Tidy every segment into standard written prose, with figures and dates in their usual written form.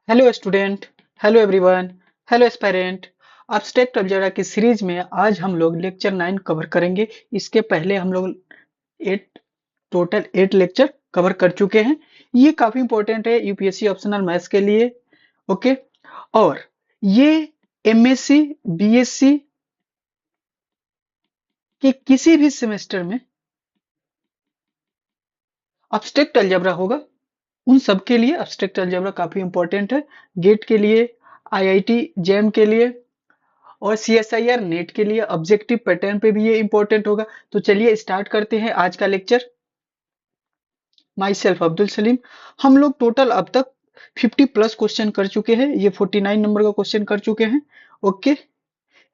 Hello student. Hello everyone. Hello aspirant. Abstract algebra की series में आज हम लोग लेक्चर 9 कवर करेंगे। इसके पहले हम लोग एट टोटल 8 लेक्चर कवर कर चुके हैं। ये काफी इंपॉर्टेंट है यूपीएससी ऑप्शनल मैथ्स के लिए। ओके। और ये एमएससी बीएससी के किसी भी सेमेस्टर में एब्स्ट्रैक्ट अलजेब्रा होगा, उन सब के लिए एब्स्ट्रैक्ट अलजेब्रा काफी इंपॉर्टेंट है। गेट के लिए, आईआईटी जेम के लिए और सीएसआईआर नेट के लिए ऑब्जेक्टिव पैटर्न पे भी ये इंपॉर्टेंट होगा। तो चलिए स्टार्ट करते हैं आज का lecture. My self Abdul Salim. हम लोग टोटल अब तक 50 प्लस क्वेश्चन कर चुके हैं। ये 49 नंबर का क्वेश्चन कर चुके हैं। ओके,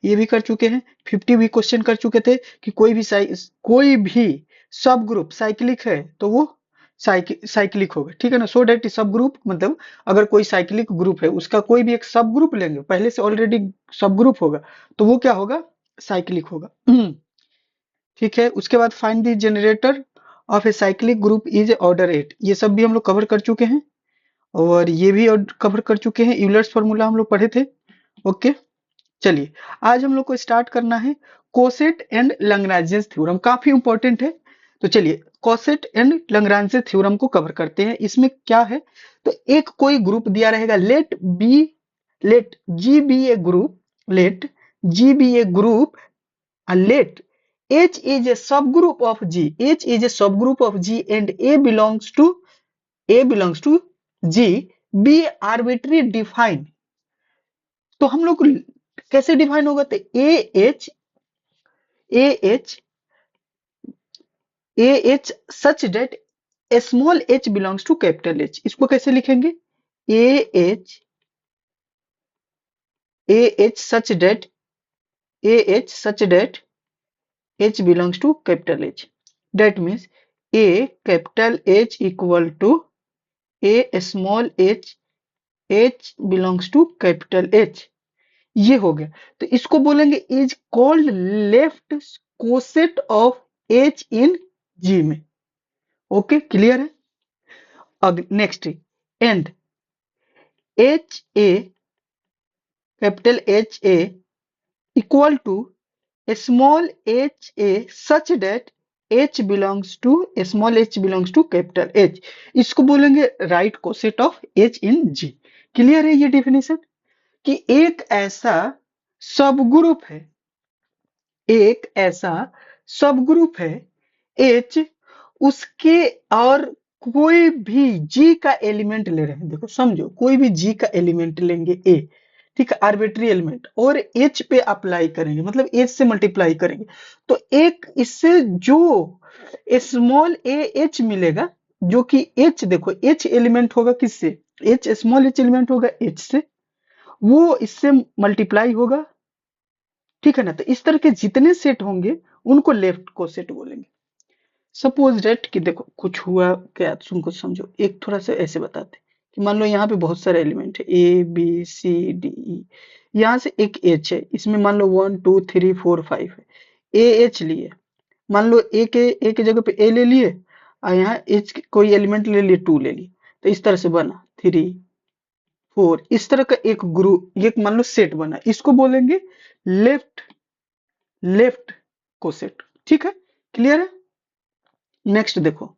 ये भी कर चुके हैं। 50 भी क्वेश्चन कर चुके थे कि कोई भी सब ग्रुप साइक्लिक है तो वो साइक्लिक होगा, ठीक है ना। सो डेट सब ग्रुप मतलब अगर कोई साइक्लिक ग्रुप है उसका कोई भी एक सब ग्रुप लेंगे, पहले से ऑलरेडी सब ग्रुप होगा तो वो क्या होगा, साइक्लिक होगा। ठीक है। उसके बाद find the generator off a cyclic group is order 8। ये सब भी हम लोग कवर कर चुके हैं और ये भी कवर कर चुके हैं। यूलर्स फॉर्मूला हम लोग पढ़े थे। ओके, चलिए आज हम लोग को स्टार्ट करना है कोसेट एंड लैग्रेंज थ्योरम। काफी इंपॉर्टेंट है। तो चलिए कोसेट एंड लैग्रेंज थ्योरम को कवर करते हैं। इसमें क्या है, तो एक कोई ग्रुप दिया रहेगा, let G be a group, let G be a group, let H is a subgroup of G. H is a subgroup of G and A belongs to G. B arbitrary define. तो हम लोग कैसे define होगा, तो AH AH such that a small h belongs to capital H. इसको कैसे लिखेंगे, AH AH such that H belongs to capital H. That means A capital H equal to A small h, H belongs to capital H. ये हो गया। तो इसको बोलेंगे is called left coset of H in G में। Okay, clear है। अब next and H A capital H A equal to small h A such that H belongs to small h belongs to capital H। इसको बोलेंगे right coset of H in G। Clear है ये definition, कि एक ऐसा सब group है, एक ऐसा सब ग्रुप है H, उसके और कोई भी G का एलिमेंट ले रहे हैं। देखो समझो, कोई भी G का एलिमेंट लेंगे A, ठीक है, आर्बिट्री एलिमेंट, और H पे अप्लाई करेंगे, मतलब H से मल्टीप्लाई करेंगे, तो एक इससे जो स्मॉल ए H मिलेगा, जो कि H देखो H एलिमेंट होगा किससे, H स्मॉल H एलिमेंट होगा H से, वो इससे मल्टीप्लाई होगा, ठीक है ना। तो इस तरह के जितने सेट होंगे उनको लेफ्ट को सेट बोलेंगे। सपोज डेट कि देखो कुछ हुआ क्या, तुमको समझो, एक थोड़ा सा ऐसे बताते कि मान लो यहाँ पे बहुत सारे एलिमेंट है A B C D E, यहाँ से एक एच है, इसमें मान लो 1 2 3 4 5 है, ए एच लिए, मान लो ए के जगह पे ए ले लिए और यहाँ एच कोई एलिमेंट ले लिए 2 ले लिए, तो इस तरह से बना 3 4, इस तरह का एक ग्रुप, ये मान लो सेट बना, इसको बोलेंगे लेफ्ट लेफ्ट कोसेट। ठीक है, क्लियर है। नेक्स्ट देखो,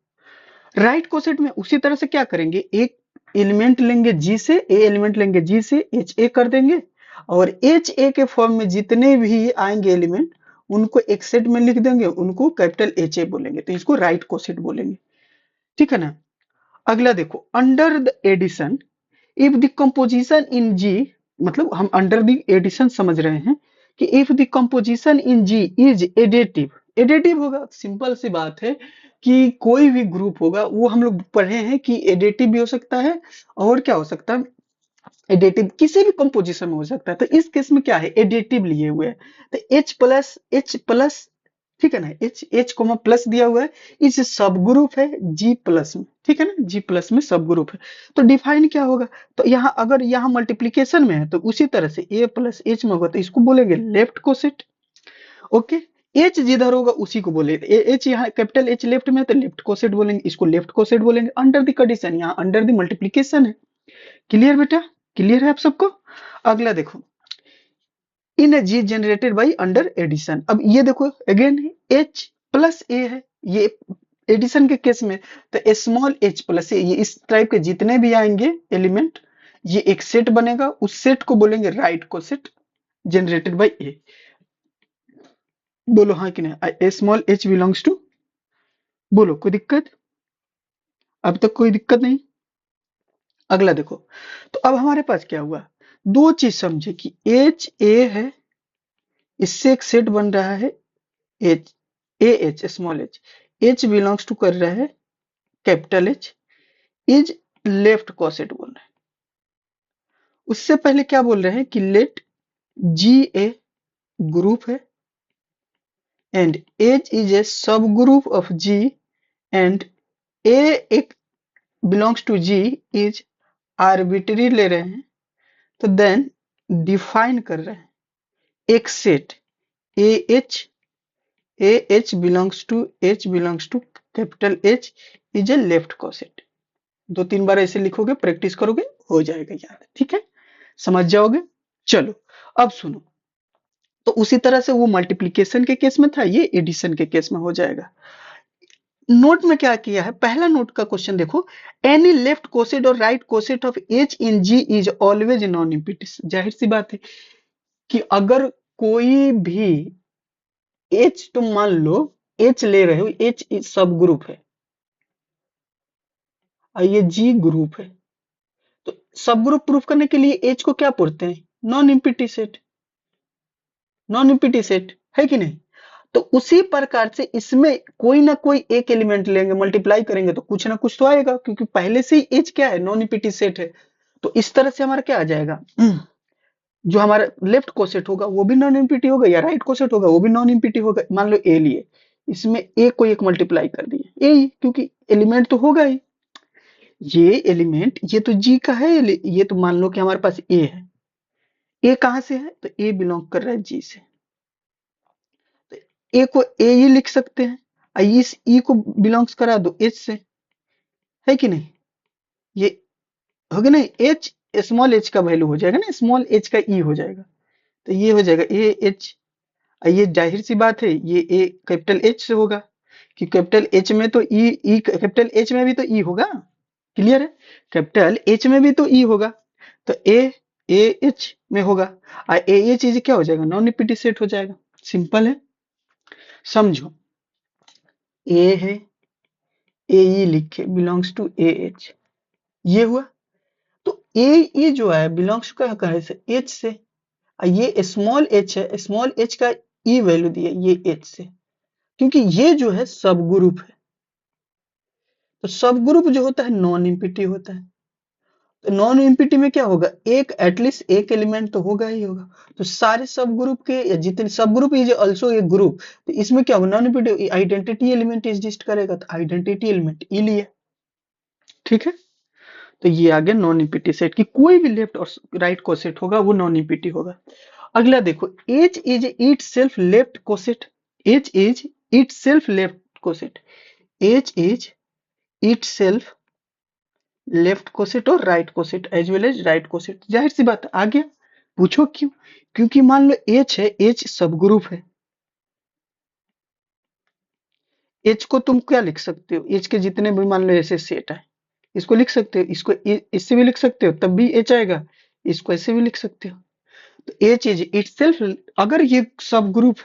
राइट कोसेट में उसी तरह से क्या करेंगे, एक एलिमेंट लेंगे जी से, ए एलिमेंट लेंगे जी से, एच ए कर देंगे, और एच ए के फॉर्म में जितने भी आएंगे एलिमेंट उनको एक सेट में लिख देंगे, उनको कैपिटल एच ए बोलेंगे, तो इसको राइट कोसेट बोलेंगे। ठीक है ना। अगला देखो, under the addition if the composition in G, मतलब हम अंडर द एडिशन समझ रहे हैं कि if the composition in G is additive, additive होगा, सिंपल सी बात है कि कोई भी ग्रुप होगा, वो हम लोग पढ़े हैं कि एडेटिव भी हो सकता है और क्या हो सकता है, एडेटिव किसी भी कंपोजिशन में हो सकता है। तो इस केस में क्या है, एडेटिव लिए हुए है, तो H प्लस, ठीक है ना, H कोमा प्लस दिया हुआ है, इस सब ग्रुप है G प्लस में, ठीक है ना, G प्लस में सब ग्रुप है। तो डिफाइन क्या होगा, तो यहाँ अगर यहाँ मल्टीप्लीकेशन में है तो उसी तरह से A प्लस H में होगा, तो इसको बोलेंगे लेफ्ट कोसेट। ओके, H जिधर होगा उसी को बोलेंगे, H यहाँ कैपिटल H लेफ्ट में है तो लेफ्ट कोसेट बोलेंगे, इसको लेफ्ट कोसेट बोलेंगे। अंडर द कंडीशन, यहाँ अंडर द मल्टीप्लीकेशन है। क्लियर बेटा। क्लियर है आप सबको? अगला देखो, इन जी जनरेटेड बाई अंडर एडिशन। अब ये देखो अगेन H प्लस ए है, ये एडिशन के केस में, तो स्मॉल h प्लस ए, ये इस टाइप के जितने भी आएंगे एलिमेंट, ये एक सेट बनेगा, उस सेट को बोलेंगे राइट को सेट जनरेटेड बाई ए। बोलो हाँ कि नहीं? स्मॉल h बिलोंग्स टू, बोलो कोई दिक्कत? अब तक कोई दिक्कत नहीं? अगला देखो, तो अब हमारे पास क्या हुआ, दो चीज समझे कि एच ए है, इससे एक सेट बन रहा है H, a H small H belongs to कर रहा है capital H, is left coset बोल रहे हैं। उससे पहले क्या बोल रहे हैं कि लेट जी ए ग्रुप है and H is a subgroup of G and a एक belongs to G is arbitrary ले रहे हैं, तो देन डिफाइन कर रहे हैं एक set a H belongs to capital H is a left coset. दो तीन बार ऐसे लिखोगे, प्रैक्टिस करोगे, हो जाएगा याद, ठीक है, समझ जाओगे। चलो अब सुनो, तो उसी तरह से वो मल्टीप्लीकेशन के केस में था, ये एडिशन के केस में हो जाएगा। नोट में क्या किया है, पहला नोट का क्वेश्चन देखो, एनी लेफ्ट कोसेट और right coset of H in G is always non empties. जाहिर सी बात है कि अगर कोई भी एच, तुम मान लो एच ले रहे हो, एच सब ग्रुप है और ये जी ग्रुप है, तो सब ग्रुप प्रूफ करने के लिए एच को क्या पढ़ते हैं, नॉन इम्पीटी सेट, नॉन इम्पीटी सेट है कि नहीं? तो उसी प्रकार से इसमें कोई ना कोई एक एलिमेंट लेंगे, मल्टीप्लाई करेंगे तो कुछ ना कुछ तो आएगा, क्योंकि पहले से ही एच क्या है, नॉन इम्पीटी सेट है। तो इस तरह से हमारा क्या आ जाएगा, जो हमारा लेफ्ट कोसेट होगा वो भी नॉन इम्पीटी होगा, या राइट कोसेट होगा वो भी नॉन इम्पीटी होगा। मान लो ए लिए, इसमें ए को एक मल्टीप्लाई कर दिए, ए ही, क्योंकि एलिमेंट तो होगा ही, ये एलिमेंट, ये तो जी का है, ये तो मान लो कि हमारे पास ए है, ए कहां से है, तो ए बिलोंग कर रहा है जी से, तो ए को ए ही लिख सकते हैं, और इस ई को बिलोंग्स करा दो एच से, है कि नहीं? ये हो गया ना, एच स्मॉल एच का वैल्यू हो जाएगा ना, स्मॉल एच का ई हो जाएगा, तो ये हो जाएगा ए एच, ये जाहिर सी बात है ये ए कैपिटल एच से होगा, कि कैपिटल एच में तो ई कैपिटल एच में भी तो ई होगा, क्लियर है, कैपिटल एच में भी तो ई होगा, तो ए एच में होगा, और ए एच इज क्या हो जाएगा, नॉन रिपीटी सेट हो जाएगा, सिंपल है, समझो, ए है, ए ई लिखे बिलोंग्स टू ए एच, ये हुआ, तो ए ई जो है बिलोंग्स का कहे से एच से, और ये स्मॉल एच है, स्मॉल एच का ई वैल्यू दिया ये एच से, क्योंकि ये जो है सब ग्रुप है, तो सब ग्रुप जो होता है नॉन इम्पिटी होता है, तो नॉन इम्पिटी में क्या होगा, एक एटलीस्ट एक एलिमेंट तो होगा ही होगा, तो सारे सब ग्रुप के या जितने सब group is also a group, तो इसमें क्या होगा, non empty identity element exist करेगा, तो आइडेंटिटी एलिमेंट ई लिए, ठीक है, तो ये आ गया नॉन इम्पिटी सेट की कोई भी लेफ्ट और राइट कोसेट होगा वो नॉन इम्पिटी होगा। अगला देखो, H is itself left coset, H is itself left coset, H is itself left coset और right coset as well as right coset, जाहिर सी बात आ गया, पूछो क्यों, क्योंकि मान लो एच है, एच सब ग्रुप है, एच को तुम क्या लिख सकते हो, एच के जितने भी मान लो ऐसे सेट है, इसको लिख सकते हो, इसको इससे भी लिख सकते हो तब भी एच आएगा, इसको ऐसे भी लिख सकते हो, तो एच इज इटसेल्फ, अगर ये सब ग्रुप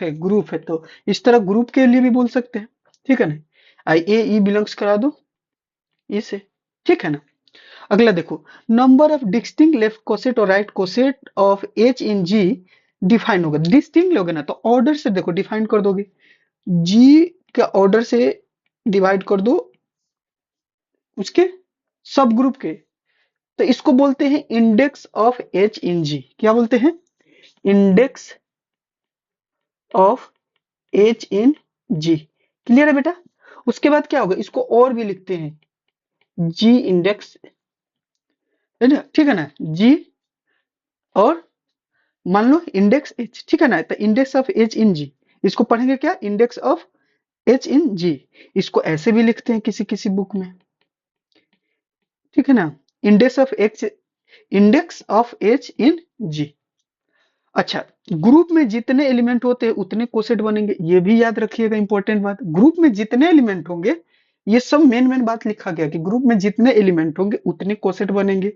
है तो इस तरह ग्रुप के लिए भी बोल सकते हैं, ठीक है ना, आई ए ई बिलोंग्स करा दो इसे, ठीक है ना। अगला देखो, number of distinct left coset और right coset of H in G define होगा, डिस्टिंक्ट लोगे ना तो ऑर्डर से देखो डिफाइन कर दोगे, जी का ऑर्डर से डिवाइड कर दो उसके सब ग्रुप के, तो इसको बोलते हैं index of H in G, क्या बोलते हैं, index of H in G, clear है बेटा। उसके बाद क्या होगा, इसको और भी लिखते हैं जी इंडेक्स, है ना, ठीक है ना, जी और मान लो इंडेक्स एच, ठीक है ना, तो इंडेक्स ऑफ एच इन जी, इसको पढ़ेंगे क्या, इंडेक्स ऑफ एच इन जी, इसको ऐसे भी लिखते हैं किसी किसी बुक में, ठीक है ना, index of H index of H in G। अच्छा, ग्रुप में जितने एलिमेंट होते हैं उतने कोसेट बनेंगे, ये भी याद रखिएगा, इंपॉर्टेंट बात। ग्रुप में जितने एलिमेंट होंगे, ये सब मेन मेन बात लिखा गया कि ग्रुप में जितने एलिमेंट होंगे उतने कोसेट बनेंगे,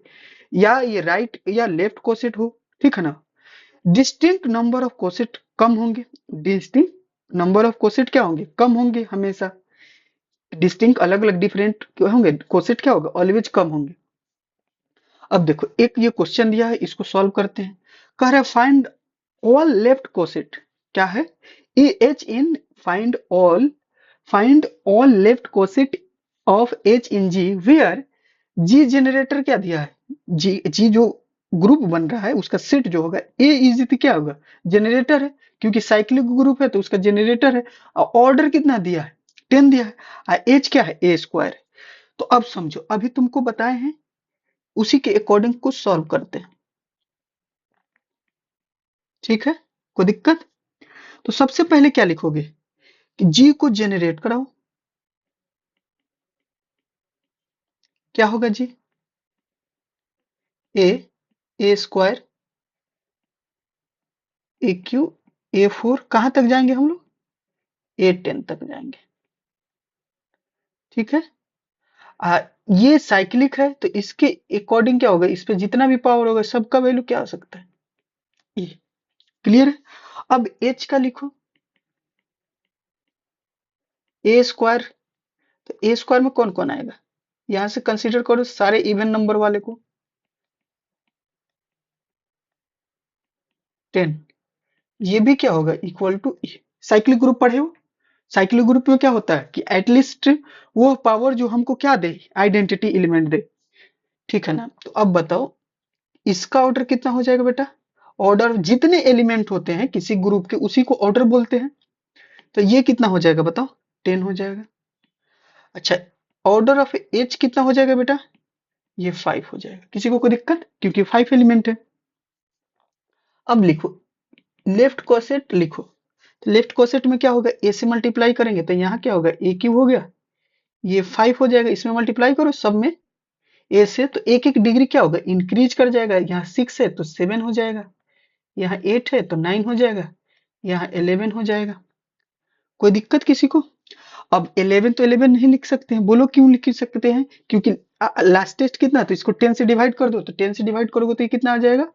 या ये राइट या लेफ्ट कोसेट हो, ठीक है ना। डिस्टिंक्ट नंबर ऑफ कोसेट कम होंगे, डिस्टिंक्ट नंबर ऑफ कोसेट क्या होंगे, कम होंगे हमेशा। डिस्टिंक्ट अलग अलग डिफरेंट होंगे, कोसेट क्या होगा, ऑलवेज कम होंगे। अब देखो एक ये क्वेश्चन दिया है, इसको सॉल्व करते हैं। कह रहा है फाइंड ऑल लेफ्ट कोसेट, क्या है, a H in find all left coset of H in G where G generator क्या दिया है, जी जो ग्रुप बन रहा है उसका सेट जो होगा, ए इज क्या होगा, जनरेटर है, क्योंकि साइक्लिक ग्रुप है तो उसका जनरेटर है। और ऑर्डर कितना दिया है, 10 दिया है, और एच क्या है, ए स्क्वायर है। तो अब समझो, अभी तुमको बताए हैं, उसी के अकॉर्डिंग कुछ सॉल्व करते हैं, ठीक है, कोई दिक्कत। तो सबसे पहले क्या लिखोगे कि जी को जनरेट कराओ, क्या होगा जी, ए, ए स्क्वायर, ए क्यू, ए फोर, कहां तक जाएंगे हम लोग, ए 10 तक जाएंगे, ठीक है। आ, ये साइक्लिक है तो इसके अकॉर्डिंग क्या होगा, इस पे जितना भी पावर होगा सबका वैल्यू क्या हो सकता है, ये, क्लियर है। अब एच का लिखो, ए स्क्वायर, तो ए स्क्वायर में कौन कौन आएगा, यहां से कंसीडर करो सारे इवन नंबर वाले को, 10, ये भी क्या होगा, इक्वल टू, साइक्लिक ग्रुप पढ़े हो, साइक्लिक ग्रुप में क्या होता है कि एटलीस्ट वो पावर जो हमको क्या दे, आइडेंटिटी एलिमेंट दे, ठीक है ना। तो अब बताओ इसका ऑर्डर कितना हो जाएगा बेटा, ऑर्डर जितने एलिमेंट होते हैं किसी ग्रुप के उसी को ऑर्डर बोलते हैं, तो ये कितना हो जाएगा बताओ, 10 हो जाएगा। अच्छा, ऑर्डर ऑफ एच कितना हो जाएगा बेटा, ये 5 हो जाएगा, किसी को कोई दिक्कत, क्योंकि 5 एलिमेंट है। अब लिखो लेफ्ट कोसेट लिखो, तो लेफ्ट कोसेट में क्या होगा, ए से मल्टीप्लाई करेंगे तो यहाँ क्या होगा, ए क्यू हो गया, ये 5 हो जाएगा, इसमें मल्टीप्लाई करो सब में, ए से तो एक एक डिग्री क्या होगा, इंक्रीज कर जाएगा, यहाँ 6 है तो 7 हो जाएगा, यहाँ 8 है तो 9 हो जाएगा, यहाँ 11 हो जाएगा, कोई दिक्कत किसी को। अब 11 तो 11 नहीं लिख सकते हैं, बोलो क्यों लिख सकते हैं, क्योंकि लास्ट टेस्ट कितना, तो इसको 10 से डिवाइड कर दो, तो 10 से डिवाइड करोगे तो ये कितना आ जाएगा,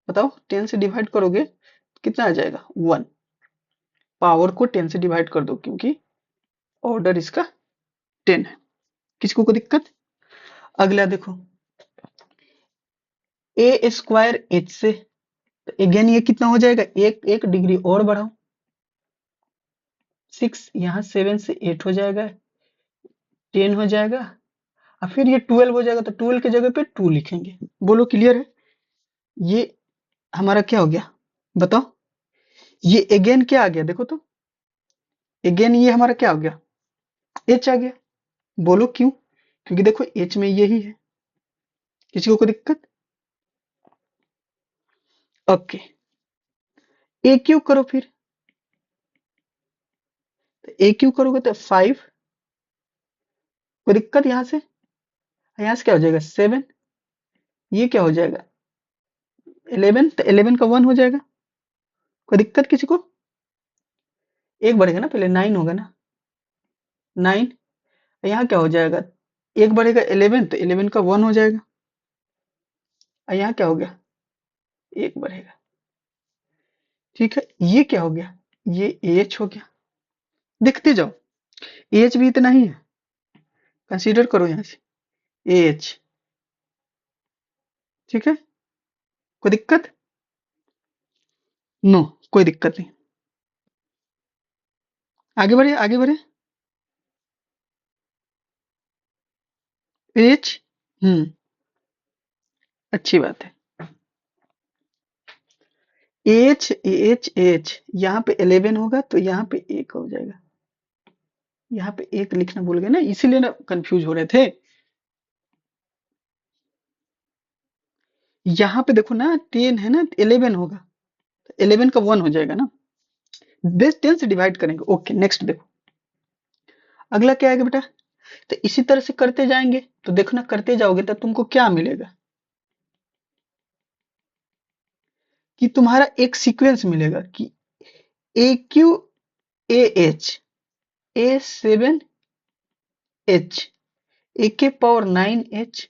बताओ, 10 से डिवाइड करोगे तो कितना आ जाएगा, 1, पावर को 10 से डिवाइड कर दो क्योंकि ऑर्डर इसका 10 है, किसी को कोई दिक्कत। अगला देखो, ए स्क्वायर एच से, तो अगेन ये कितना हो जाएगा, एक एक डिग्री और बढ़ाओ, 6, यहाँ 7 से 8 हो जाएगा, 10 हो जाएगा, और फिर ये 12 हो जाएगा, तो 12 की जगह पे 2 लिखेंगे, बोलो क्लियर है। ये हमारा क्या हो गया, बताओ, ये अगेन क्या आ गया, देखो तो, अगेन ये हमारा क्या हो गया, एच आ गया, बोलो क्यों, क्योंकि देखो एच में यही है, किसी को कोई दिक्कत। ओके, ए क्यू करो फिर, तो ए क्यू करोगे तो 5, कोई दिक्कत, यहाँ से क्या हो जाएगा 7, ये क्या हो जाएगा 11, तो 11 का 1 हो जाएगा, कोई दिक्कत किसी को, एक बढ़ेगा ना, पहले 9 होगा ना, 9, यहाँ क्या हो जाएगा, एक बढ़ेगा 11, तो 11 का 1 हो जाएगा, और यहाँ क्या हो गया, एक बढ़ेगा, ठीक है। ये क्या हो गया, ये एच हो गया, देखते जाओ, एच भी इतना ही है, कंसीडर करो यहाँ से एच, ठीक है, कोई दिक्कत, नो, कोई दिक्कत नहीं, आगे बढ़े आगे बढ़े, एच, अच्छी बात है, एच एच एच, यहाँ पे 11 होगा तो यहाँ पे एक हो जाएगा, यहाँ पे एक लिखना भूल गए ना, इसीलिए ना कंफ्यूज हो रहे थे। यहाँ पे देखो ना 10 है ना, 11 होगा, 11 का 1 हो जाएगा ना, 10 से डिवाइड करेंगे। ओके, नेक्स्ट देखो, अगला क्या आएगा बेटा, तो इसी तरह से करते जाएंगे, तो देखना करते जाओगे तो तुमको क्या मिलेगा, कि तुम्हारा एक सीक्वेंस मिलेगा कि ए क्यू ए एच A7H ए के पावर 9H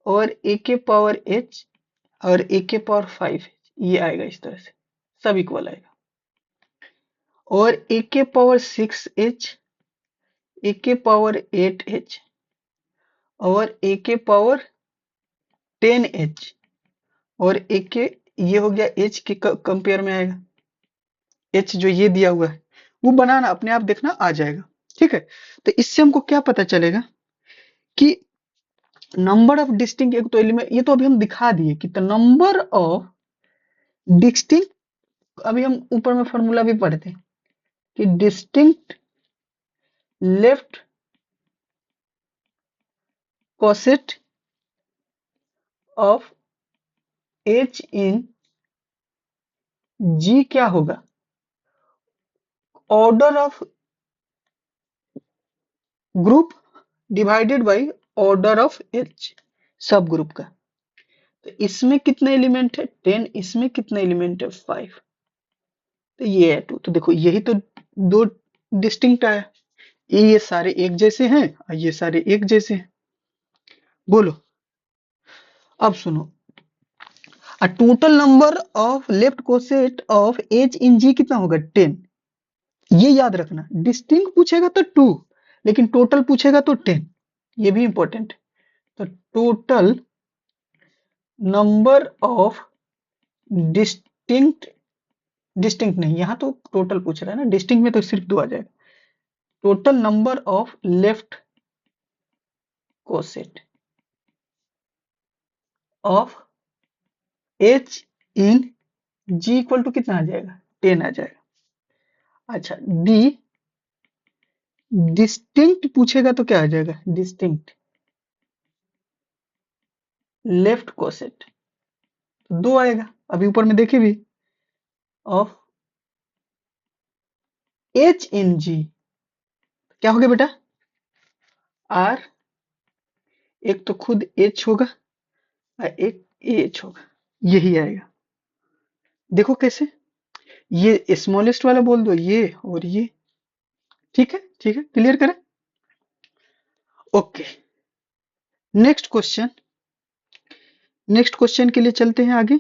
और ए के पावर H और ए के पावर 5H, ये आएगा इस तरह से, सब इक्वल आएगा। और ए के पावर 6H, ए के पावर 8H और ए के पावर 10H और ए के, ये हो गया H के कंपेयर में आएगा, H जो ये दिया हुआ है वो बनाना, अपने आप देखना आ जाएगा। ठीक है, तो इससे हमको क्या पता चलेगा कि नंबर ऑफ डिस्टिंक्ट, एक तो एलिमेंट, ये तो अभी हम दिखा दिए कि द नंबर ऑफ डिस्टिंक्ट, अभी हम ऊपर में फॉर्मूला भी पढ़ते हैं कि distinct left coset of H in G क्या होगा, order of group divided by order of H सब ग्रुप का। तो इसमें कितने एलिमेंट है 10, इसमें कितने एलिमेंट है 5, तो ये है 2। तो देखो यही तो दो डिस्टिंक्ट आया, ये सारे एक जैसे हैं और ये सारे एक जैसे हैं। बोलो अब सुनो, a total number of left coset of H in G कितना होगा 10, ये याद रखना। डिस्टिंक्ट पूछेगा तो 2, लेकिन टोटल पूछेगा तो 10, ये भी इंपॉर्टेंट। तो total number of distinct, distinct नहीं, यहाँ तो टोटल पूछ रहा है ना, डिस्टिंक्ट में तो सिर्फ 2 आ जाएगा। Total number of left coset of H in G equal to कितना आ जाएगा 10 आ जाएगा। अच्छा, डी डिस्टिंक्ट पूछेगा तो क्या आ जाएगा, डिस्टिंक्ट लेफ्ट कोसेट 2 आएगा, अभी ऊपर में देखे भी, ऑफ H इन G क्या हो गया बेटा, R, एक तो खुद H होगा और एक AH होगा, यही आएगा। देखो कैसे, ये स्मॉलेस्ट वाला बोल दो ये और ये, ठीक है, ठीक है, क्लियर करें। Okay, next question, next question के लिए चलते हैं आगे।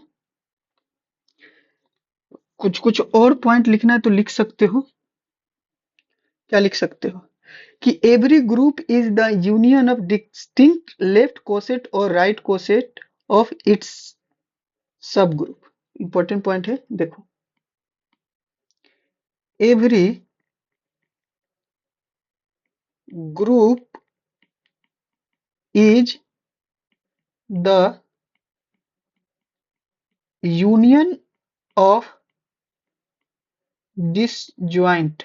कुछ कुछ और पॉइंट लिखना है तो लिख सकते हो, क्या लिख सकते हो कि every group is the union of distinct left coset और राइट कोसेट ऑफ इट्स सब ग्रुप। इंपॉर्टेंट पॉइंट है, देखो every group is the union of disjoint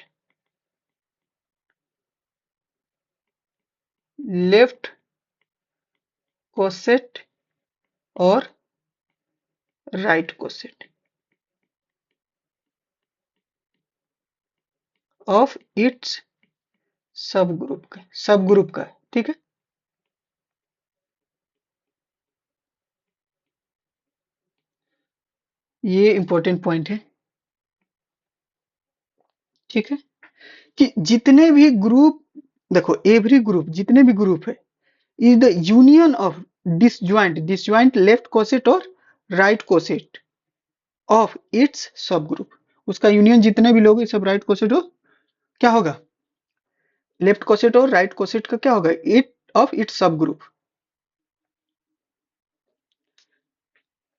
left coset और राइट कोसेट ऑफ इट्स सब ग्रुप का, ठीक है। ये इंपॉर्टेंट पॉइंट है, ठीक है, कि जितने भी ग्रुप, देखो एवरी ग्रुप, जितने भी ग्रुप है is the union of disjoint left coset और राइट कोसेट ऑफ इट्स सब ग्रुप, उसका यूनियन जितने भी लोग सब राइट कोसेट हो, क्या होगा, लेफ्ट कोसेट और राइट कोसेट का क्या होगा, इट ऑफ इट्स सब ग्रुप।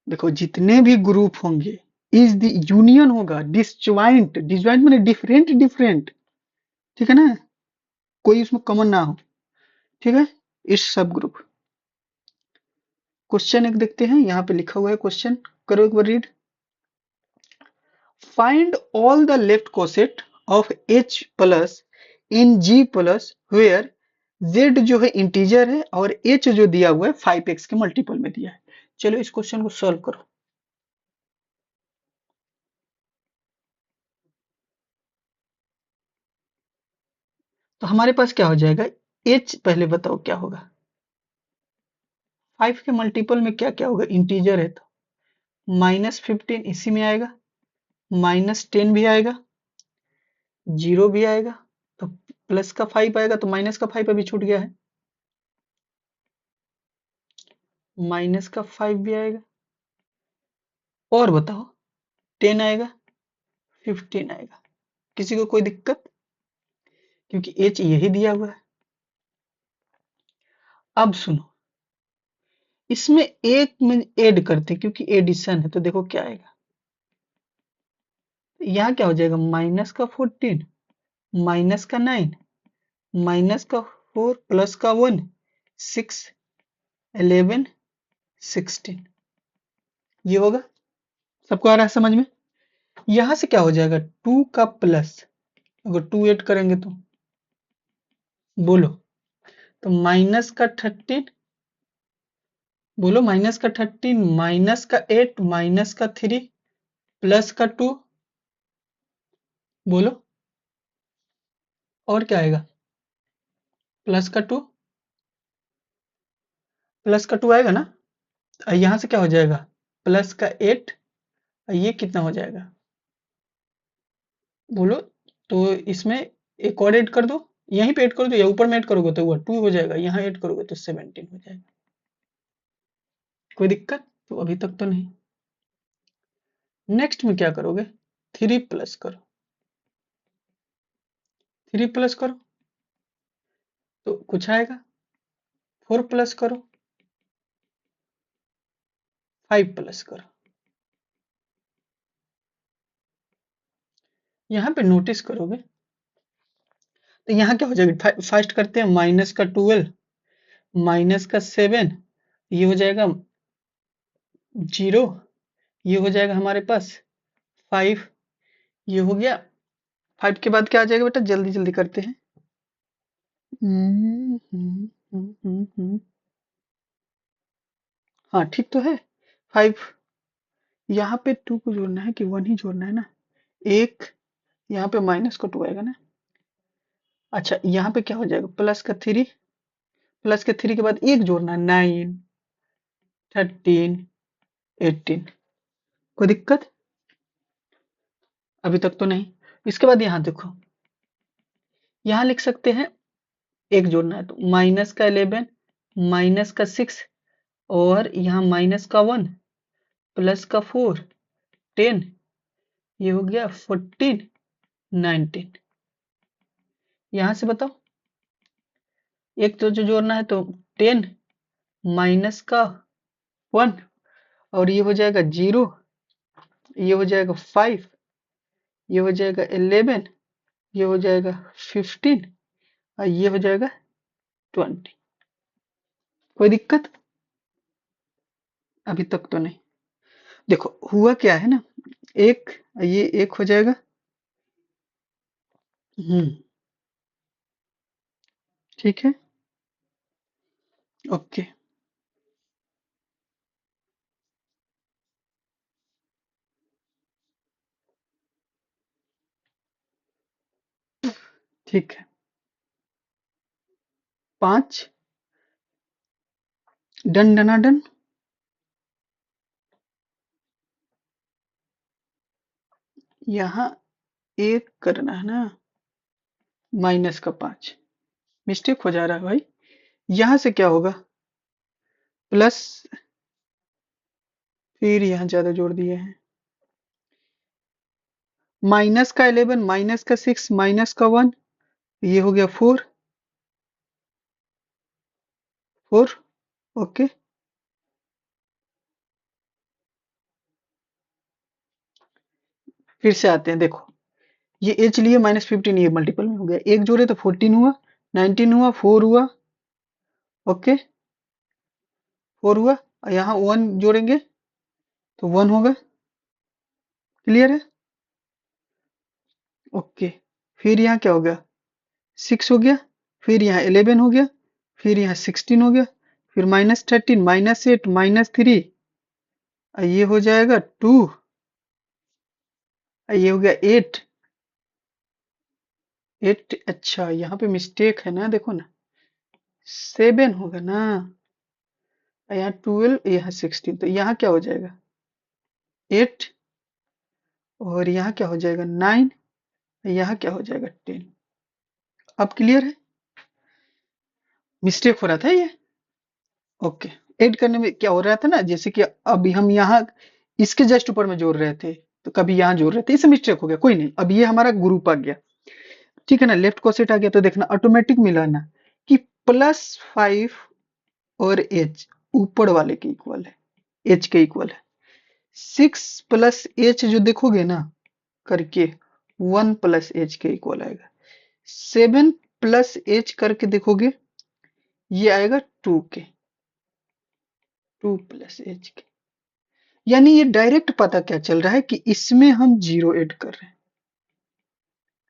देखो जितने भी ग्रुप होंगे इज द यूनियन होगा डिसज्वाइंट, डिसज्वाइंट माने डिफरेंट डिफरेंट, ठीक है ना, कोई उसमें कॉमन ना हो, ठीक है, इट्स सब ग्रुप। क्वेश्चन एक देखते हैं, यहाँ पे लिखा हुआ है क्वेश्चन, करो एक बार read. Find all the left coset of H plus in G plus where Z जो है इंटीजर है और H जो दिया हुआ है 5x के मल्टीपल में दिया है। चलो इस क्वेश्चन को सॉल्व करो। तो हमारे पास क्या हो जाएगा, H पहले बताओ क्या होगा, 5 के मल्टीपल में क्या क्या होगा, इंटीजर है तो -15 इसी में आएगा, -10 भी आएगा, 0 भी आएगा, तो प्लस का 5 आएगा, तो माइनस का 5 अभी छूट गया है, माइनस का 5 भी आएगा, और बताओ 10 आएगा, 15 आएगा। किसी को कोई दिक्कत? क्योंकि h यही दिया हुआ है। अब सुनो, इसमें एक में ऐड करते हैं क्योंकि एडिशन है, तो देखो क्या आएगा। यहाँ क्या हो जाएगा, माइनस का 14, माइनस का 9, माइनस का 4, प्लस का 1, 6, 11, 16, ये होगा। सबको आ रहा है समझ में? यहां से क्या हो जाएगा, 2 का प्लस, अगर 2 ऐड करेंगे तो बोलो, तो माइनस का 13, बोलो माइनस का 13, माइनस का 8, माइनस का 3, प्लस का 2, बोलो, और क्या आएगा, प्लस का 2, प्लस का 2 आएगा ना। यहां से क्या हो जाएगा, प्लस का 8, ये कितना हो जाएगा, बोलो। तो इसमें एक और ऐड कर दो, यहीं पे ऐड कर दो या ऊपर में ऐड करोगे तो वो 2 हो जाएगा, यहाँ ऐड करोगे तो 17 हो जाएगा। कोई दिक्कत? तो अभी तक तो नहीं। नेक्स्ट में क्या करोगे, 3 प्लस करो, 3 प्लस करो तो कुछ आएगा, 4 प्लस करो, 5 प्लस करो। यहाँ पे नोटिस करोगे तो यहाँ क्या हो जाएगा, फर्स्ट करते हैं, माइनस का 12, माइनस का 7, ये हो जाएगा 0, ये हो जाएगा हमारे पास 5, ये हो गया। 5 के बाद क्या आ जाएगा बेटा, जल्दी जल्दी करते हैं। हाँ ठीक तो है। 5, यहाँ पे 2 को जोड़ना है कि 1 ही जोड़ना है ना, एक, यहाँ पे माइनस का 2 आएगा ना। अच्छा यहाँ पे क्या हो जाएगा, प्लस का 3, प्लस के 3 के बाद एक जोड़ना है, 9, 13, 18। कोई दिक्कत? अभी तक तो नहीं। इसके बाद यहाँ देखो, यहाँ लिख सकते हैं, एक जोड़ना है तो माइनस का 11, माइनस का 6, और यहाँ माइनस का 1, प्लस का 4, 10, ये हो गया 14, 19। यहाँ से बताओ, एक तो जो जोड़ना है तो 10, माइनस का 1, और ये हो जाएगा 0, ये हो जाएगा 5, ये हो जाएगा 11, ये हो जाएगा 15, और ये हो जाएगा 20। कोई दिक्कत? अभी तक तो नहीं। देखो हुआ क्या है ना, एक, ये एक हो जाएगा, ठीक है, ओके। ठीक है, 5, डन डनाडन। यहाँ एक करना है ना, माइनस का 5, मिस्टेक हो जा रहा है भाई। यहाँ से क्या होगा, प्लस, फिर यहाँ ज्यादा जोड़ दिए हैं, माइनस का 11, माइनस का 6, माइनस का 1, ये हो गया 4, 4, ओके। फिर से आते हैं, देखो ये एच लिए, -15, ये मल्टीपल में हो गया, एक जोड़े तो 14 हुआ, 19 हुआ, 4 हुआ, ओके, 4 हुआ, और यहाँ 1 जोड़ेंगे तो 1 होगा, क्लियर है, ओके। फिर यहाँ क्या हो गया, 6 हो गया, फिर यहाँ 11 हो गया, फिर यहाँ 16 हो गया, फिर -13, -8, -3, ये हो जाएगा 2, ये हो गया 8, 8, अच्छा यहाँ पे मिस्टेक है ना, देखो ना, 7 होगा ना, यहाँ 12, यहाँ 16, तो यहाँ क्या हो जाएगा, 8 और यहाँ क्या हो जाएगा 9, यहाँ क्या हो जाएगा 10। अब क्लियर है? मिस्टेक हो रहा था ये। ओके, ऐड करने में क्या हो रहा था ना, जैसे कि अभी हम यहाँ इसके जस्ट ऊपर में जोड़ रहे थे, तो कभी यहाँ जोड़ रहे थे, इससे मिस्टेक हो गया, कोई नहीं। अब ये हमारा ग्रुप आ गया, ठीक है ना, लेफ्ट कोसेट आ गया, तो देखना ऑटोमेटिक मिला ना कि +5 और एच ऊपर वाले के इक्वल है, एच के इक्वल है। 6 प्लस एच जो देखोगे ना करके 1 प्लस एच के इक्वल आएगा। 7 प्लस एच करके देखोगे ये आएगा 2 के, 2 प्लस एच के। यानी ये डायरेक्ट पता क्या चल रहा है कि इसमें हम जीरो ऐड कर रहे हैं,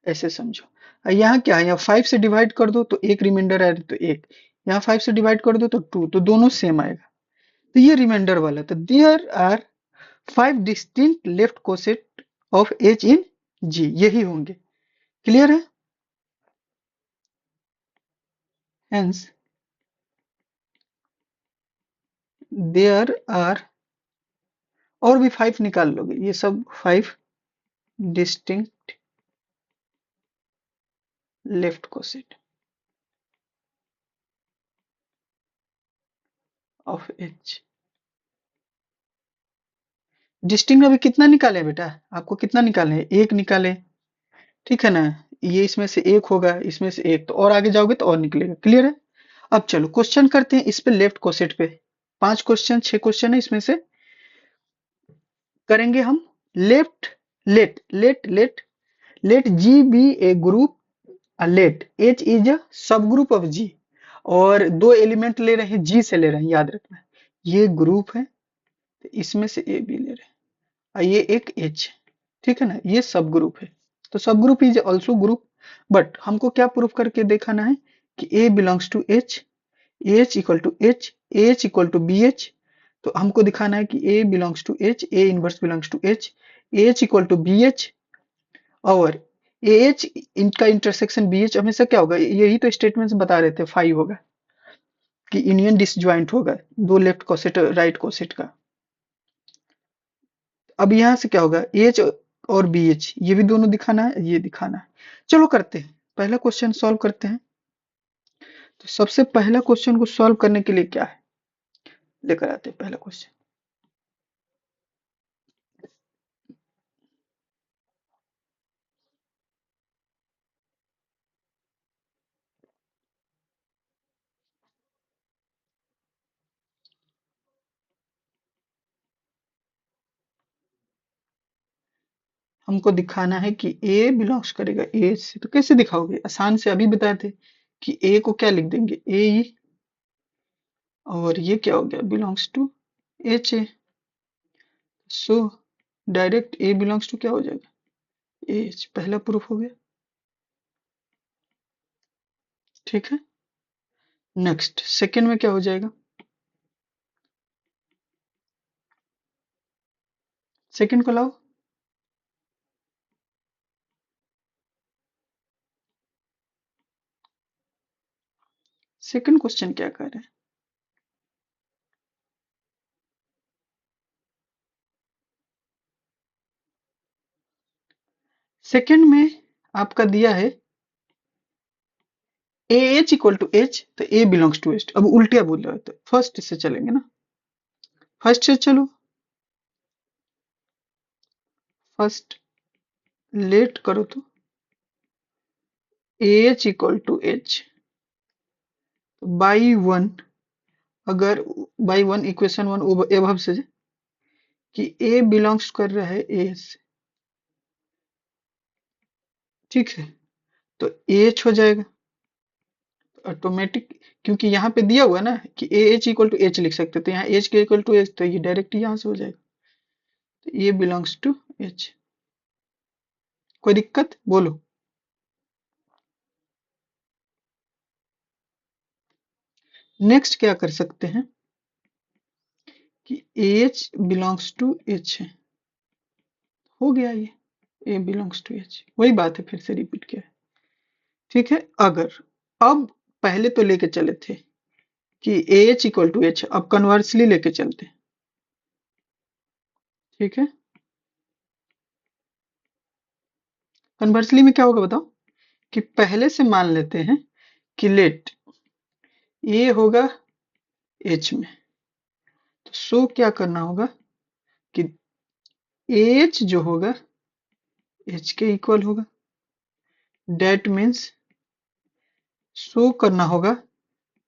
ऐसे समझो। यहाँ क्या है, यहाँ 5 से डिवाइड कर दो तो एक रिमाइंडर आएगा, तो एक यहाँ 5 से डिवाइड कर दो तो 2, तो दोनों सेम आएगा, तो ये रिमाइंडर वाला। तो there are 5 distinct left coset of H in G, यही होंगे। क्लियर है? हेंस देयर आर, और भी 5 निकाल लोगे, ये सब 5 distinct left coset of H. Distinct अभी कितना निकाले बेटा, आपको कितना निकाले हैं? एक निकाले, ठीक है ना, ये इसमें से एक होगा, इसमें से एक, तो और आगे जाओगे तो और निकलेगा। क्लियर है? अब चलो क्वेश्चन करते हैं इस पे, लेफ्ट कोसेट पे 5 क्वेश्चन 6 क्वेश्चन है, इसमें से करेंगे हम left. Let let let let G be a group, let H is a subgroup of जी, और दो एलिमेंट ले रहे हैं, जी से ले रहे हैं, याद रखना ये ग्रुप है, तो इसमें से ए बी ले रहे हैं, और ये एक एच, ठीक है ना, ये सब ग्रुप है। तो सब group is also group, but हमको क्या प्रूफ करके दिखाना है कि a belongs to H, H equal to H, H equal to b H. तो हमको दिखाना है कि a belongs to H, a inverse belongs to H, H equal to b H, और ए एच इनका इंटरसेक्शन बी एच हमेशा क्या होगा, यही तो स्टेटमेंट बता रहे थे, फाइव होगा कि यूनियन डिसजॉइंट होगा दो लेफ्ट कोसेट राइट कोसेट का। अब यहाँ से क्या होगा, एच और बी एच, ये भी दोनों दिखाना है, ये दिखाना है। चलो करते हैं, पहला क्वेश्चन सॉल्व करते हैं। तो सबसे पहला क्वेश्चन को सॉल्व करने के लिए क्या है, लेकर आते हैं पहला क्वेश्चन। हमको दिखाना है कि ए बिलोंग्स करेगा ए से, तो कैसे दिखाओगे, आसान से अभी बताए थे कि ए को क्या लिख देंगे, ए, और ये क्या हो गया, belongs to H a, so direct a belongs to क्या हो जाएगा, एच, पहला प्रूफ हो गया। ठीक है, नेक्स्ट सेकंड में क्या हो जाएगा, सेकंड को लाओ। सेकंड क्वेश्चन क्या कर रहे हैं, सेकंड में आपका दिया है a H equal to H, तो ए बिलोंग्स टू एच। अब उल्टिया बोल रहे हो तो फर्स्ट से चलेंगे ना, फर्स्ट से चलो, फर्स्ट लेट करो तो H equal to H by one, अगर by one equation one above से कि ए बिलोंग्स कर रहा है ए से, ठीक है, तो एच हो जाएगा ऑटोमेटिक, क्योंकि यहाँ पे दिया हुआ है ना कि a H equal to H लिख सकते, तो यहाँ एच के इक्वल टू एच, तो ये डायरेक्ट यहाँ से हो जाएगा, तो ए बिलोंग्स टू एच। कोई दिक्कत बोलो। नेक्स्ट क्या कर सकते हैं कि एच बिलोंग्स टू एच है, हो गया ये, ए बिलोंग्स टू एच, वही बात है, फिर से रिपीट किया है। ठीक है, अगर अब पहले तो लेके चले थे कि एच इक्वल टू एच, अब कन्वर्सली लेके चलते हैं। ठीक है, कन्वर्सली में क्या होगा बताओ, कि पहले से मान लेते हैं कि लेट ए होगा एच में, तो सो क्या करना होगा कि एच जो होगा एच के इक्वल होगा। डेट मीन्स शो करना होगा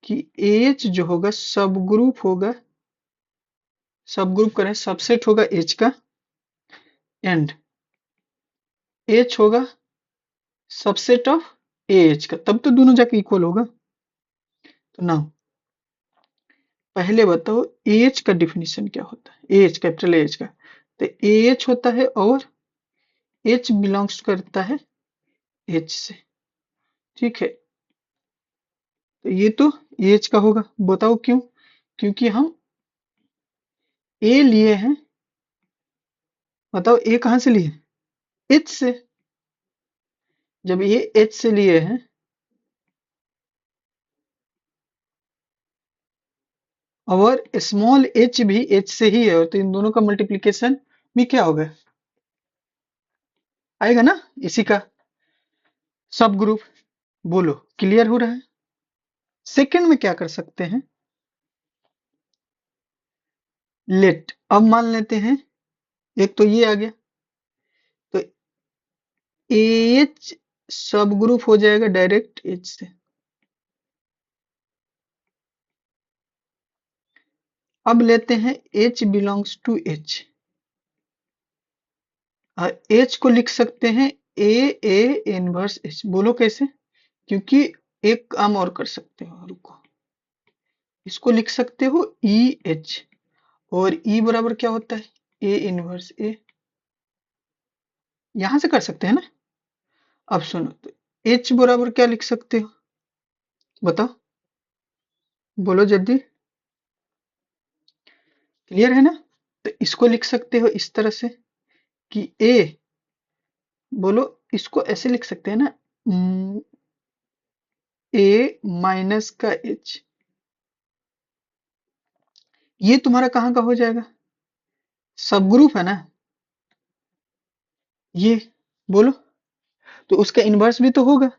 कि एच जो होगा सब ग्रुप होगा, सब ग्रुप करें सबसेट होगा एच का, एंड एच होगा सबसेट ऑफ एच का, तब तो दोनों जाके इक्वल होगा। तो नाउ पहले बताओ एच का डिफिनीशन क्या होता है, एच कैपिटल एच का, तो एच होता है और एच बिलोंग्स करता है एच से, ठीक है। तो ये तो एच का होगा, बताओ क्यों, क्योंकि हम ए लिए हैं, बताओ ए कहां से लिए, एच से, जब ये एच से लिए हैं और स्मॉल एच भी एच से ही है, और तो इन दोनों का मल्टीप्लीकेशन भी क्या होगा, आएगा ना इसी का सब ग्रुप। बोलो क्लियर हो रहा है। सेकंड में क्या कर सकते हैं, लेट, अब मान लेते हैं एक तो ये आ गया, तो एच सब ग्रुप हो जाएगा डायरेक्ट एच से। अब लेते हैं एच बिलोंग्स टू एच, और एच को लिख सकते हैं ए इनवर्स एच। बोलो कैसे, क्योंकि एक काम और कर सकते हो, रुको, इसको लिख सकते हो ई एच, और ई बराबर क्या होता है ए इनवर्स ए, यहां से कर सकते हैं ना। अब सुनो, तो एच बराबर क्या लिख सकते हो बताओ, बोलो जल्दी, क्लियर है ना। तो इसको लिख सकते हो इस तरह से कि ए, बोलो इसको ऐसे लिख सकते हैं ना, ए माइनस का एच, ये तुम्हारा कहाँ का हो जाएगा, सब ग्रुप है ना ये, बोलो, तो उसका इनवर्स भी तो होगा,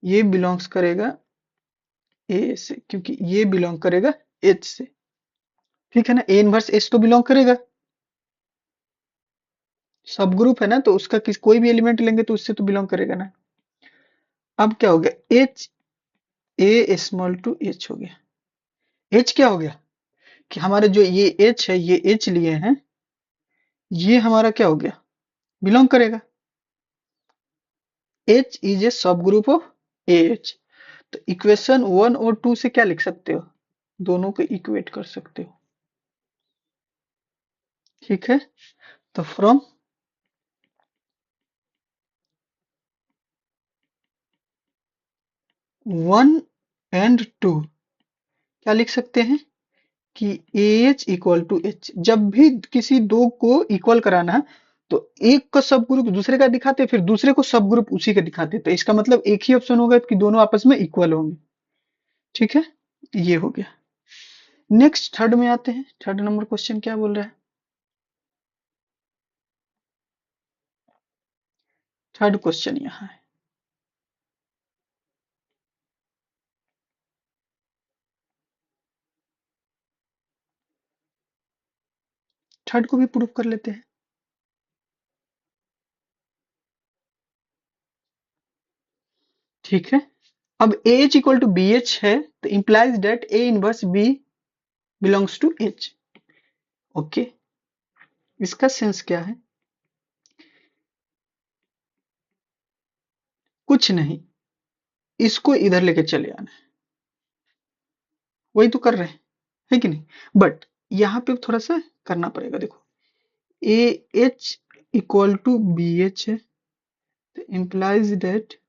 ये बिलोंग्स करेगा ए से, क्योंकि ये बिलोंग करेगा एच से, ठीक है ना, ए इनवर्स एच तो बिलोंग करेगा, सब ग्रुप है ना, तो उसका कोई भी एलिमेंट लेंगे तो उससे तो बिलोंग करेगा ना। अब क्या हो गया, H a small to H हो गया, एच क्या हो गया कि हमारे जो ये एच है, ये एच लिए हैं, ये हमारा क्या हो गया, बिलोंग करेगा, H is a subgroup of A H. तो इक्वेशन 1 और 2 से क्या लिख सकते हो, दोनों को इक्वेट कर सकते हो, ठीक है। तो फ्रॉम वन एंड टू क्या लिख सकते हैं कि एच इक्वल टू एच, जब भी किसी दो को इक्वल कराना है तो एक का सब ग्रुप दूसरे का दिखाते, फिर दूसरे को सब ग्रुप उसी का दिखाते, तो इसका मतलब एक ही ऑप्शन होगा कि दोनों आपस में इक्वल होंगे, ठीक है। ये हो गया। नेक्स्ट थर्ड में आते हैं, थर्ड नंबर क्वेश्चन क्या बोल रहा है, थर्ड क्वेश्चन यहाँ है, थर्ड को भी प्रूव कर लेते हैं, ठीक है। अब H equal to b H है, तो implies that a inverse b belongs to H, okay. इसका सेंस क्या है, कुछ नहीं, इसको इधर लेके चले आना है, वही तो कर रहे हैं, है कि नहीं, बट यहाँ पे थोड़ा सा करना पड़ेगा, देखो a H equal to b H है, तो implies that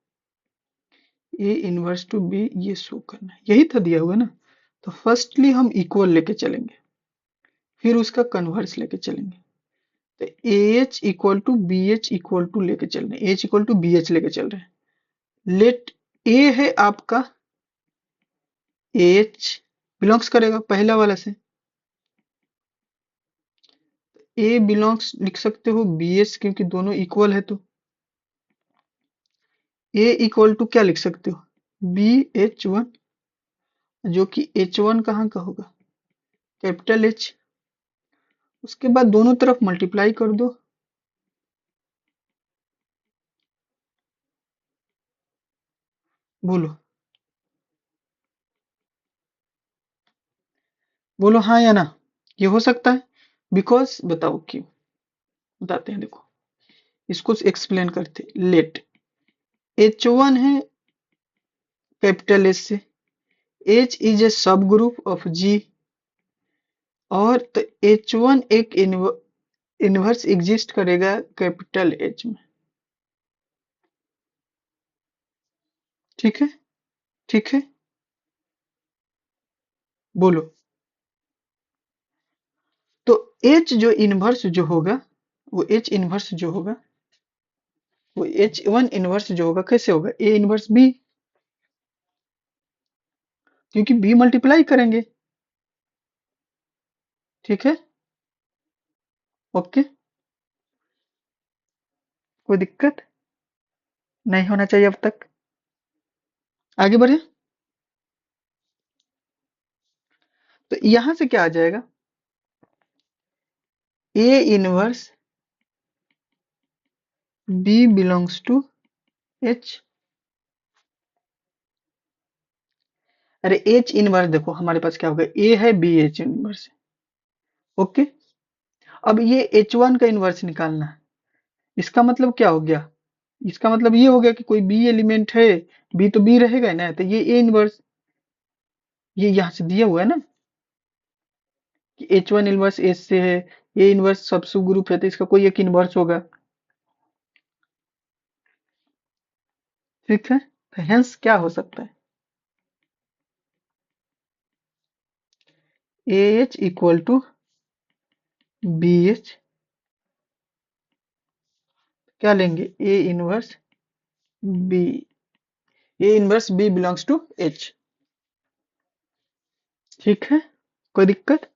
a inverse to b, ये शो करना है, यही था दिया हुआ ना। तो फर्स्टली हम इक्वल लेके चलेंगे, फिर उसका कन्वर्स लेके चलेंगे, तो a H equal to b H equal to लेके चल रहे हैं, H equal to b H लेके चल रहे हैं, लेट ए है आपका एच बिलोंग्स करेगा पहला वाला से, ए बिलोंग्स लिख सकते हो बी एच, क्योंकि दोनों इक्वल है तो, ए इक्वल टू क्या लिख सकते हो, बी एच वन, जो कि एच वन कहाँ का होगा, कैपिटल एच। उसके बाद दोनों तरफ मल्टीप्लाई कर दो, बोलो बोलो हाँ या ना, ये हो सकता है। बिकॉज बताओ क्यों, बताते हैं, देखो इसको एक्सप्लेन करते। लेट एच वन है कैपिटल एच से, H is a subgroup of जी, और तो एच वन एक इनवर्स एग्जिस्ट करेगा कैपिटल एच में। ठीक है, ठीक है, बोलो। तो एच जो इनवर्स जो होगा, वो एच इनवर्स जो होगा, वो एच वन इनवर्स जो होगा कैसे होगा, ए इनवर्स बी, क्योंकि बी मल्टीप्लाई करेंगे। ठीक है, ओके, कोई दिक्कत नहीं होना चाहिए अब तक। आगे बढ़े, तो यहां से क्या आ जाएगा, a inverse b belongs to H. अरे एच इनवर्स देखो हमारे पास क्या होगा, ए है बी एच इनवर्स है। ओके, अब ये एच वन का इनवर्स निकालना है। इसका मतलब क्या हो गया, इसका मतलब ये हो गया कि कोई बी एलिमेंट है, बी तो बी रहेगा ही ना, तो ये ए इनवर्स, ये यहाँ से दिया हुआ है ना कि एच वन इनवर्स एच से है, ए इनवर्स सब सब ग्रुप है, तो इसका कोई एक इनवर्स होगा। ठीक है, तो हेंस क्या हो सकता है, a H equal to b H, क्या लेंगे, a inverse b, a inverse b belongs to H. ठीक है, कोई दिक्कत,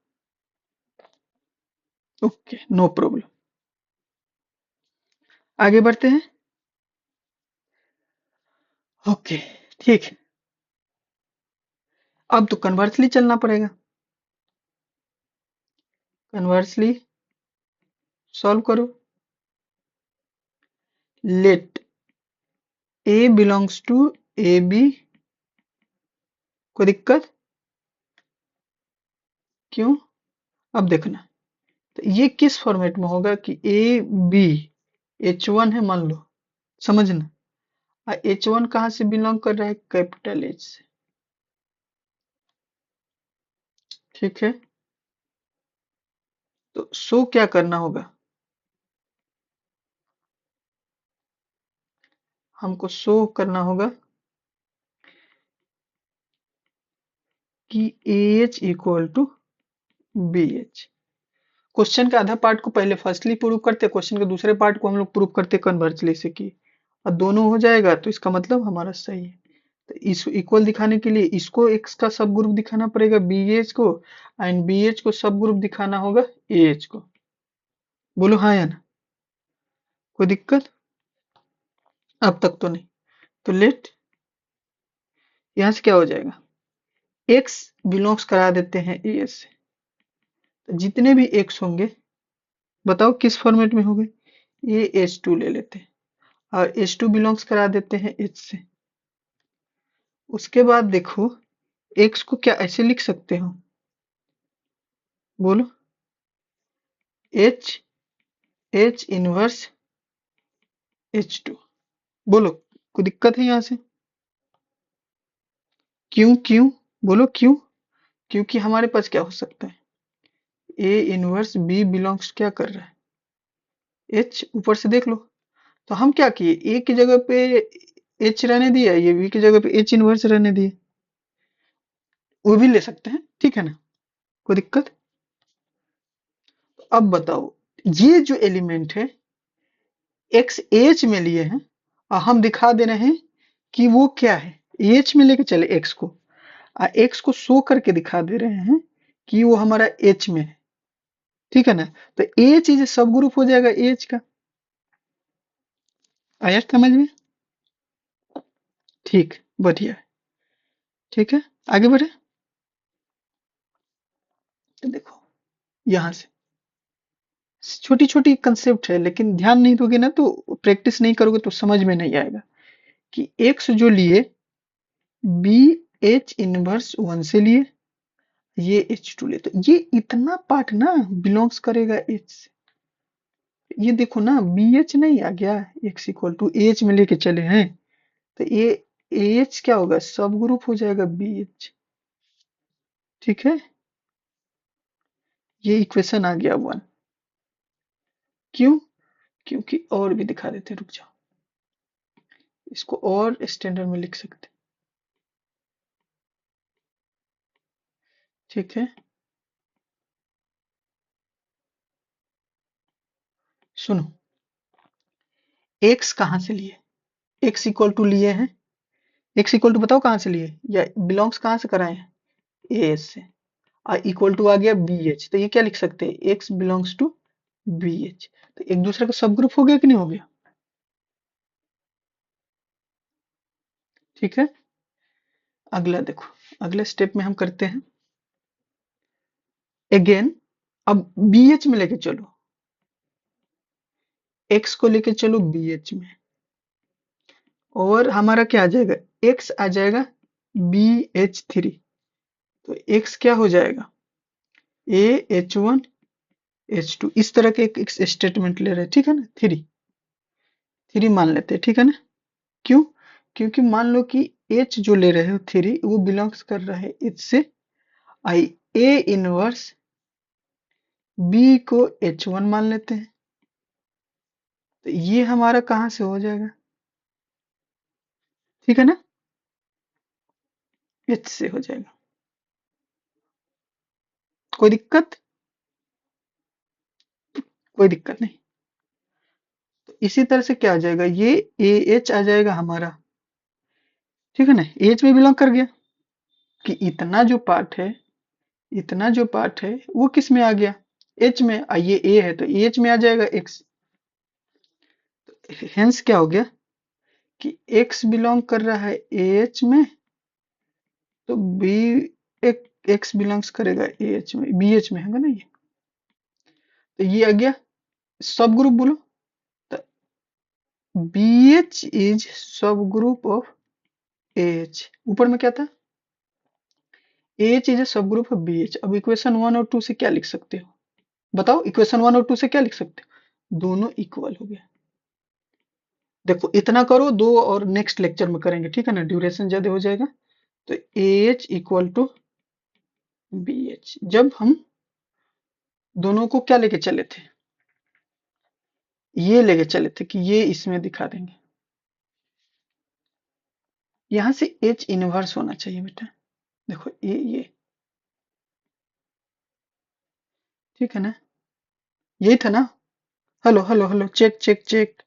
ओके, नो प्रॉब्लम। आगे बढ़ते हैं। ओके, ठीक है, अब तो कन्वर्सली चलना पड़ेगा, कन्वर्सली सॉल्व करो। Let a belongs to a b, कोई दिक्कत, क्यों, अब देखना, तो ये किस फॉर्मेट में होगा कि ए बी एच वन है मान लो, समझना, एच वन कहाँ से बिलोंग कर रहा है, कैपिटल एच से। ठीक है, तो शो क्या करना होगा, हमको शो करना होगा कि a H equal to b H. Question के आधा पार्ट को पहले फर्स्टली प्रूव करते, क्वेश्चन के दूसरे पार्ट को हम लोग प्रूव करते कन्वर्सली से कि, और दोनों हो जाएगा तो इसका मतलब हमारा सही है। तो इस इक्वल दिखाने के लिए इसको एक्स का सब ग्रुप दिखाना पड़ेगा बी एच को, एंड बी एच को सब ग्रुप दिखाना होगा ए एच को। बोलो हाँ या ना, कोई दिक्कत, अब तक तो नहीं। तो लेट यहाँ से क्या हो जाएगा, एक्स बिलोंग्स करा देते हैं ए एच से, तो जितने भी एक्स होंगे बताओ किस फॉर्मेट में होंगे, ए एच टू ले लेते हैं, और एच टू बिलोंग्स करा देते हैं एच से। उसके बाद देखो एक्स को क्या ऐसे लिख सकते हो, बोलो, H H inverse H two, बोलो, कोई दिक्कत है यहाँ से, क्यों क्यों, बोलो क्यों, क्योंकि हमारे पास क्या हो सकता है, ए इनवर्स बी बिलोंग्स क्या कर रहा है एच, ऊपर से देख लो। तो हम क्या किए, ए की जगह पे एच रहने दिया, ये बी की जगह पे एच इनवर्स रहने दिए, वो भी ले सकते हैं, ठीक है ना, कोई दिक्कत। अब बताओ, ये जो एलिमेंट है एक्स एच में लिए हैं, और हम दिखा दे रहे हैं कि वो क्या है, एच में लेके चले एक्स को, एक्स को शो करके दिखा दे रहे हैं कि वो हमारा एच में है। ठीक है ना, तो एच इज सब ग्रुप हो जाएगा एच का, आया समझ में। ठीक, बढ़िया। ठीक है, आगे बढ़े। तो देखो यहाँ से छोटी छोटी कंसेप्ट है, लेकिन ध्यान नहीं दोगे ना तो, प्रैक्टिस नहीं करोगे तो समझ में नहीं आएगा कि एक्स जो लिए बी एच इनवर्स वन से लिए, ये एच टू ले, तो ये इतना पार्ट ना बिलोंग्स करेगा एच से। ये देखो ना बी एच नहीं आ गया, एक्स इक्वल टू एच में लेके चले हैं, तो ये एच क्या होगा, सब ग्रुप हो जाएगा बी एच। ठीक है, ये इक्वेशन आ गया वन। क्यों? क्योंकि और भी दिखा देते, रुक जाओ, इसको और स्टैंडर्ड में लिख सकते। ठीक है, सुनो, एक्स कहाँ से लिए, एक्स इक्वल टू लिए हैं, एक्स इक्वल टू बताओ कहाँ से लिए, या बिलोंग्स कहाँ से कराए हैं, ए एच से। इक्वल टू आ गया बी एच, तो ये क्या लिख सकते हैं, x belongs to b H. तो एक दूसरे का सब ग्रुप हो गया कि नहीं हो गया। ठीक है, अगला देखो, अगले स्टेप में हम करते हैं अगेन, अब बी एच में लेके चलो, एक्स को लेके चलो बी एच में, और हमारा क्या आ जाएगा, एक्स आ जाएगा बी एच थ्री। तो एक्स क्या हो जाएगा, A H one H two, इस तरह के एक स्टेटमेंट ले रहे हैं। ठीक है ना, थ्री थ्री मान लेते हैं। ठीक है ना, क्यों? क्योंकि मान लो कि एच जो ले रहे हो थ्री, वो बिलोंग्स कर रहा है एच से। आई ए इनवर्स बी को एच वन मान लेते हैं, तो ये हमारा कहाँ से हो जाएगा, ठीक है ना, एच से हो जाएगा। कोई दिक्कत? कोई दिक्कत नहीं। तो इसी तरह से क्या आ जाएगा, ये ए एच आ जाएगा हमारा। ठीक है ना, एच में बिलोंग कर गया, कि इतना जो पार्ट है, इतना जो पार्ट है वो किस में आ गया, एच में। ये ए है तो एच में आ जाएगा एक्स। हेंस क्या हो गया कि एक्स बिलोंग कर रहा है एच में, तो बी एक एक्स बिलोंग्स करेगा एच में, बी एच में है ना ये। तो ये आ गया सब ग्रुप, बोलो तो बी एच इज सब ग्रुप ऑफ एच। ऊपर में क्या था, H is a subgroup of B H. अब इक्वेशन वन और टू से क्या लिख सकते हो, बताओ, इक्वेशन वन और टू से क्या लिख सकते हो, दोनों इक्वल हो गया। देखो इतना करो, दो और नेक्स्ट लेक्चर में करेंगे, ठीक है ना, ड्यूरेशन ज्यादा हो जाएगा। तो a H equal to b H, जब हम दोनों को क्या लेके चले थे, ये लेके चले थे कि ये इसमें दिखा देंगे, यहां से एच इनवर्स होना चाहिए बेटा। देखो ये ठीक है ना, यही था ना। Hello hello hello, check check check,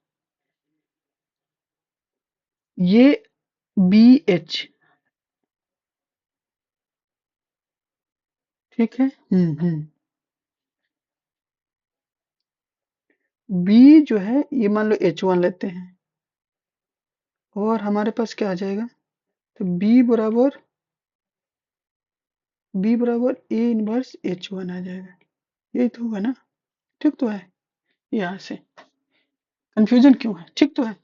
ये बी एच। ठीक है, बी जो है ये मान लो एच वन लेते हैं, और हमारे पास क्या आ जाएगा, तो बी बराबर ए इनवर्स एच वन आ जाएगा। यही तो होगा ना, ठीक तो है। यहाँ से कंफ्यूजन क्यों है, ठीक तो है।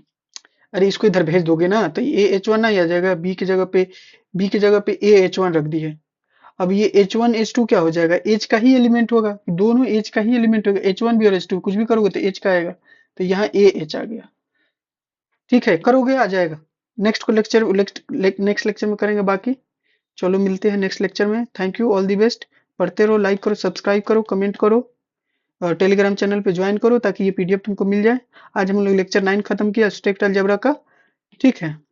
अरे इसको इधर भेज दोगे ना तो ए एच वन नहीं आ जाएगा, बी की जगह पे ए एच वन रख दिए। अब ये एच वन एच टू क्या हो जाएगा, एच का ही एलिमेंट होगा, दोनों एच का ही एलिमेंट होगा, एच वन भी और एच टू, कुछ भी करोगे तो एच का आएगा। तो यहाँ ए एच आ गया। ठीक है, करोगे आ जाएगा। नेक्स्ट लेक्चर में करेंगे बाकी। चलो मिलते हैं नेक्स्ट लेक्चर में। Thank you, all the best. पढ़ते रहो, लाइक करो, सब्सक्राइब करो, कमेंट करो, और टेलीग्राम चैनल पे ज्वाइन करो ताकि ये पीडीएफ तुमको मिल जाए। आज हम लोग लेक्चर 9 खत्म किया स्टेट अलजेब्रा का। ठीक है।